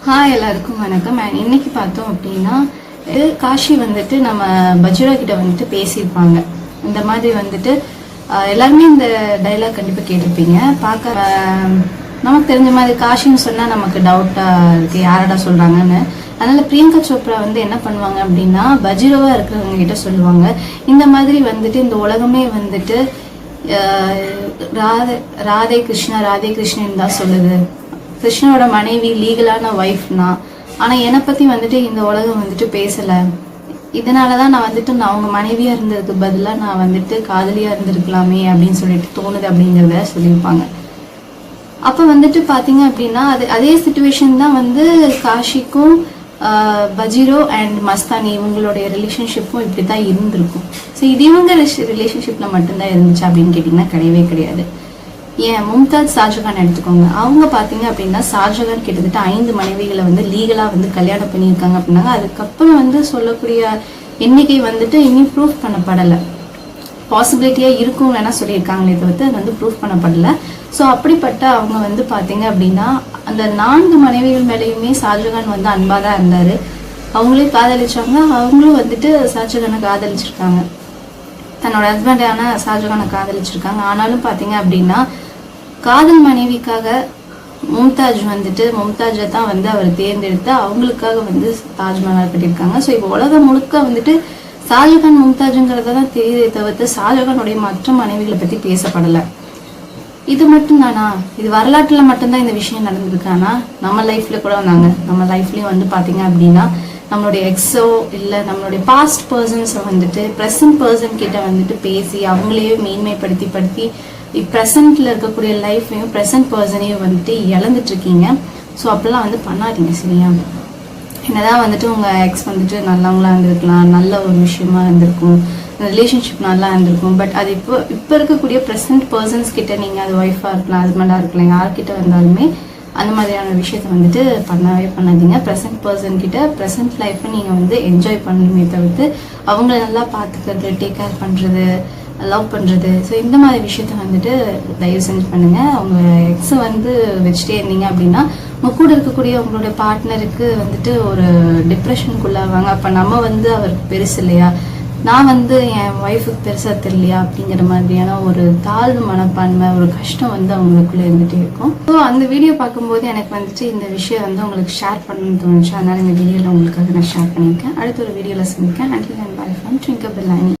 Hi எல்லாருக்கும் வணக்கம். இன்னைக்கு பார்த்தோம் அப்படின்னா காஷி வந்துட்டு நம்ம பஜ்ரா கிட்ட வந்துட்டு பேசியிருப்பாங்க. இந்த மாதிரி வந்துட்டு எல்லாருமே இந்த டைலாக் கண்டிப்பாக கேட்டிருப்பீங்க. பார்க்க நமக்கு தெரிஞ்ச மாதிரி காஷின்னு சொன்னால் நமக்கு டவுட்டாக இருக்குது, யாரடா சொல்கிறாங்கன்னு. அதனால பிரியங்கா சோப்ரா வந்து என்ன பண்ணுவாங்க அப்படின்னா பஜ்ராவாக இருக்கிறவங்க கிட்ட சொல்லுவாங்க, இந்த மாதிரி வந்துட்டு இந்த உலகமே வந்துட்டு ராதே கிருஷ்ணன் தான் சொல்லுது. கிருஷ்ணனோட மனைவி லீகலான ஒய்ஃப்னா, ஆனால் என்னை பற்றி வந்துட்டு இந்த உலகம் வந்துட்டு பேசலை. இதனாலதான் நான் வந்துட்டு அவங்க மனைவியா இருந்ததுக்கு பதிலாக நான் வந்துட்டு காதலியா இருந்திருக்கலாமே அப்படின்னு சொல்லிட்டு தோணுது அப்படிங்கிறத சொல்லியிருப்பாங்க. அப்போ வந்துட்டு பார்த்தீங்க அப்படின்னா அதே சுச்சுவேஷன் தான் வந்து காஷிக்கும் பஜிரோ அண்ட் மஸ்தானி இவங்களுடைய ரிலேஷன்ஷிப்பும் இப்படி தான் இருந்திருக்கும். ஸோ இது இவங்க ரிலேஷன்ஷிப்பில் மட்டும்தான் இருந்துச்சு அப்படின்னு கேட்டிங்கன்னா கிடையவே கிடையாது. ஏன் மும்தாஜ் ஷாஜகான் எடுத்துக்கோங்க. அவங்க பார்த்தீங்க அப்படின்னா ஷாஜகான் கிட்டத்தட்ட 5 மனைவிகளை வந்து லீகலாக வந்து கல்யாணம் பண்ணியிருக்காங்க அப்படின்னாங்க. அதுக்கப்புறம் வந்து சொல்லக்கூடிய எண்ணிக்கை வந்துட்டு இன்னும் ப்ரூஃப் பண்ணப்படலை. பாசிபிலிட்டியாக இருக்கும் வேணா சொல்லியிருக்காங்களே தவிர்த்து அது வந்து ப்ரூஃப் பண்ணப்படலை. ஸோ அப்படிப்பட்ட அவங்க வந்து பார்த்தீங்க அப்படின்னா அந்த 4 மனைவிகள் மேலேயுமே ஷாஜகான் வந்து அன்பாக தான் இருந்தார். அவங்களே காதலிச்சாங்க, அவங்களும் வந்துட்டு ஷாஜகானை காதலிச்சிருக்காங்க, தன்னோட ஹஸ்பண்டான ஷாஜகானை காதலிச்சிருக்காங்க. ஆனாலும் பார்த்தீங்க அப்படின்னா காதல் மனைவிக்காக மும்தாஜை தான் வந்து அவர் தேர்ந்தெடுத்து அவங்களுக்காக வந்து தாஜ்மஹால் கட்டியிருக்காங்க. ஸோ இப்போ உலகம் முழுக்க வந்துட்டு ஷாஜகான் மும்தாஜுங்கிறத தான் தெரியுதே தவிர்த்து ஷாஜகானுடைய மற்ற மனைவிகளை பற்றி பேசப்படலை. இது மட்டும் தானா? இது வரலாற்றுல மட்டும்தான் இந்த விஷயம் நடந்திருக்கானா? நம்ம லைஃப்ல கூட வந்தாங்க. நம்ம லைஃப்லயும் வந்து பாத்தீங்க அப்படின்னா நம்மளுடைய எக்ஸோ இல்லை நம்மளுடைய பாஸ்ட் பர்சன்ஸை வந்துட்டு ப்ரெசன்ட் பர்சன் கிட்ட வந்துட்டு பேசி அவங்களையே மேன்மைப்படுத்தி ப்ரெசன்ட்ல இருக்கக்கூடிய லைஃப்பையும் ப்ரெசன்ட் பர்சனையும் வந்துட்டு இழந்துட்டு இருக்கீங்க. ஸோ அப்படிலாம் வந்து பண்ணாதீங்க, சரியா? என்னதான் வந்துட்டு உங்க எக்ஸ் வந்துட்டு நல்லவங்களா இருந்திருக்கலாம், நல்ல ஒரு விஷயமா இருந்திருக்கும், ரிலேஷன்ஷிப் நல்லா இருந்திருக்கும். பட் அது இப்போ இருக்கக்கூடிய ப்ரெசன்ட் பர்சன்ஸ் கிட்ட நீங்கள் அது ஒய்ஃபாக இருக்கலாம், ஹஸ்பண்டாக இருக்கலாம், யார்கிட்ட வந்தாலுமே அந்த மாதிரியான விஷயத்த வந்துட்டு பண்ணாதீங்க. ப்ரெசன்ட் பர்சன் கிட்ட ப்ரெசன்ட் லைஃப்பை நீங்கள் வந்து என்ஜாய் பண்ணணுமே தவிர்த்து அவங்கள நல்லா பார்த்துக்கிறது, டேக் கேர் பண்ணுறது, லவ் பண்ணுறது, ஸோ இந்த மாதிரி விஷயத்த வந்துட்டு தயவு செஞ்சு பண்ணுங்கள். அவங்க எக்ஸை வந்து வச்சுட்டே இருந்தீங்க அப்படின்னா உங்கள் கூட இருக்கக்கூடிய உங்களுடைய பார்ட்னருக்கு வந்துட்டு ஒரு டிப்ரெஷனுக்குள்ளாவாங்க. அப்போ நம்ம வந்து அவருக்கு பெருசு இல்லையா, நான் வந்து என் ஒய்ஃபுக்கு பெருசாக தெரியலையா அப்படிங்கிற மாதிரியான ஒரு தாழ்வு மனப்பான்மை, ஒரு கஷ்டம் வந்து அவங்களுக்குள்ளே இருந்துகிட்டே இருக்கும். ஸோ அந்த வீடியோ பார்க்கும்போது எனக்கு வந்துட்டு இந்த விஷயம் வந்து உங்களுக்கு ஷேர் பண்ணணும்னு தோணுச்சு. அதனால் இந்த வீடியோவில் உங்களுக்காக நான் ஷேர் பண்ணியிருக்கேன். அடுத்த ஒரு வீடியோவில் சந்திக்கேன். அண்டில் அண்ட் பை ஃப்ரம் ட்விங்கர் பில்லானி.